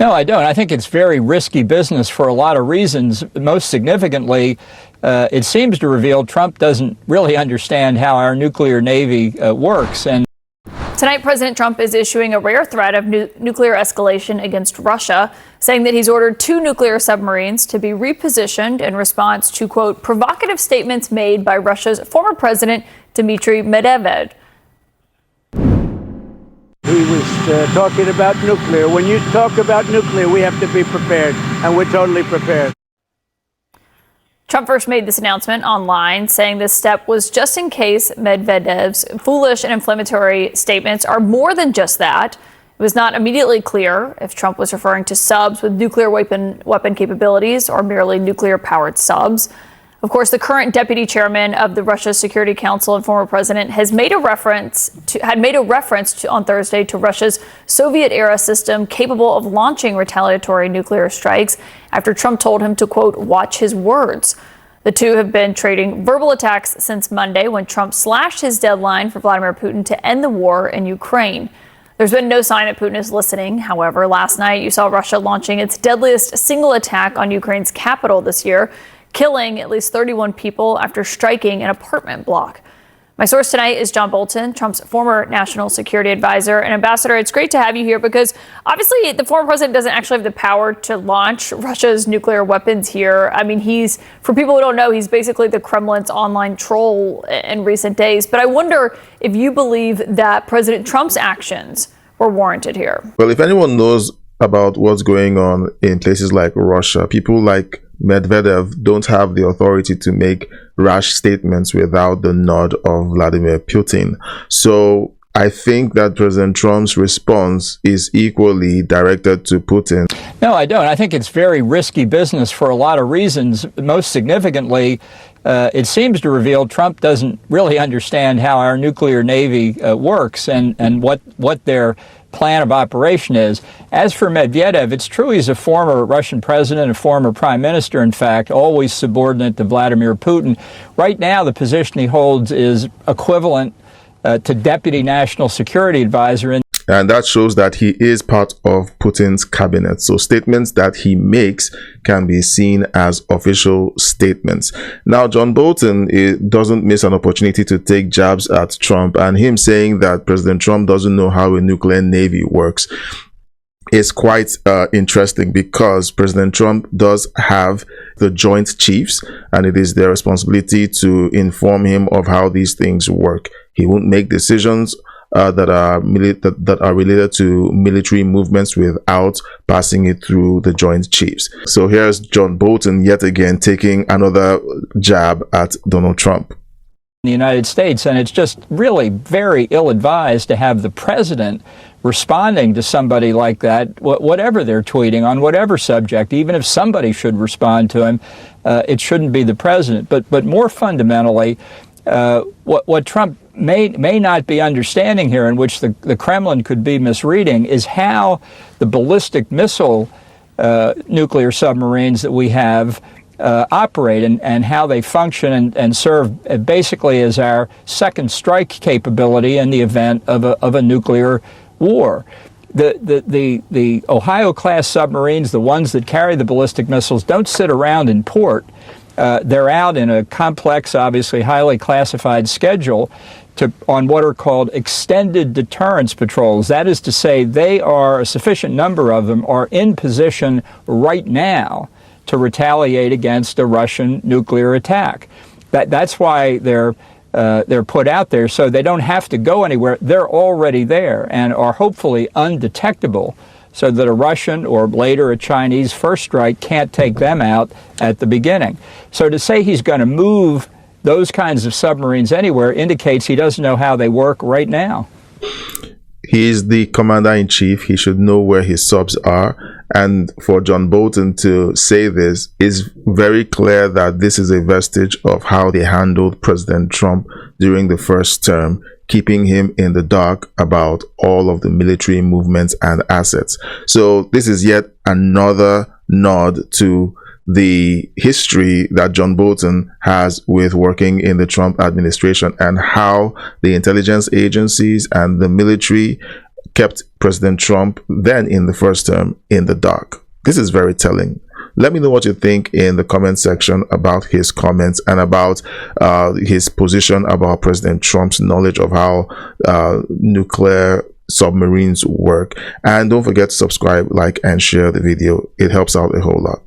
No, I don't. I think it's very risky business for a lot of reasons. Most significantly, it seems to reveal Trump doesn't really understand how our nuclear navy works. And tonight, President Trump is issuing a rare threat of nuclear escalation against Russia, saying that he's ordered 2 nuclear submarines to be repositioned in response to, quote, provocative statements made by Russia's former president, Dmitry Medvedev. He was talking about nuclear. When you talk about nuclear, we have to be prepared, and we're totally prepared. Trump first made this announcement online, saying this step was just in case Medvedev's foolish and inflammatory statements are more than just that. It was not immediately clear if Trump was referring to subs with nuclear weapon capabilities or merely nuclear-powered subs. Of course, the current deputy chairman of the Russia Security Council and former president had made a reference on Thursday to Russia's Soviet-era system capable of launching retaliatory nuclear strikes after Trump told him to, quote, watch his words. The two have been trading verbal attacks since Monday when Trump slashed his deadline for Vladimir Putin to end the war in Ukraine. There's been no sign that Putin is listening. However, last night you saw Russia launching its deadliest single attack on Ukraine's capital this year, killing at least 31 people after striking an apartment block. My source tonight is John Bolton, Trump's former national security advisor. And Ambassador, it's great to have you here because obviously the former president doesn't actually have the power to launch Russia's nuclear weapons here. I mean, for people who don't know, he's basically the Kremlin's online troll in recent days. But I wonder if you believe that President Trump's actions were warranted here. Well, if anyone knows about what's going on in places like Russia, people like Medvedev don't have the authority to make rash statements without the nod of Vladimir Putin. So I think that President Trump's response is equally directed to Putin. No, I don't. I think it's very risky business for a lot of reasons. Most significantly, it seems to reveal Trump doesn't really understand how our nuclear navy works and what their plan of operation is. As for Medvedev, it's true he's a former Russian president, a former prime minister, in fact, always subordinate to Vladimir Putin. Right now, the position he holds is equivalent to Deputy National Security Advisor. And that shows that he is part of Putin's cabinet. So statements that he makes can be seen as official statements. Now, John Bolton doesn't miss an opportunity to take jabs at Trump, and him saying that President Trump doesn't know how a nuclear navy works is quite interesting, because President Trump does have the Joint Chiefs, and it is their responsibility to inform him of how these things work. He won't make decisions that are related to military movements without passing it through the Joint Chiefs. So here's John Bolton yet again taking another jab at Donald Trump. In the United States, and it's just really very ill-advised to have the president responding to somebody like that, whatever they're tweeting on whatever subject. Even if somebody should respond to him, it shouldn't be the president. But more fundamentally, what Trump may not be understanding here, in which the Kremlin could be misreading, is how the ballistic missile nuclear submarines that we have operate and how they function and serve basically as our second strike capability in the event of a nuclear war. The Ohio-class submarines, the ones that carry the ballistic missiles, don't sit around in port. They're out in a complex, obviously highly classified schedule on what are called extended deterrence patrols. That is to say, a sufficient number of them are in position right now to retaliate against a Russian nuclear attack. That's why they're put out there, so they don't have to go anywhere. They're already there and are hopefully undetectable, so that a Russian or later a Chinese first strike can't take them out at the beginning. So to say he's going to move those kinds of submarines anywhere indicates he doesn't know how they work right now. He's the commander-in-chief. He should know where his subs are. And for John Bolton to say this is very clear that this is a vestige of how they handled President Trump during the first term, keeping him in the dark about all of the military movements and assets. So this is yet another nod to the history that John Bolton has with working in the Trump administration, and how the intelligence agencies and the military kept President Trump, then in the first term, in the dark. This is very telling. Let me know what you think in the comment section about his comments and about his position about President Trump's knowledge of how nuclear submarines work. And don't forget to subscribe, like, and share the video. It helps out a whole lot.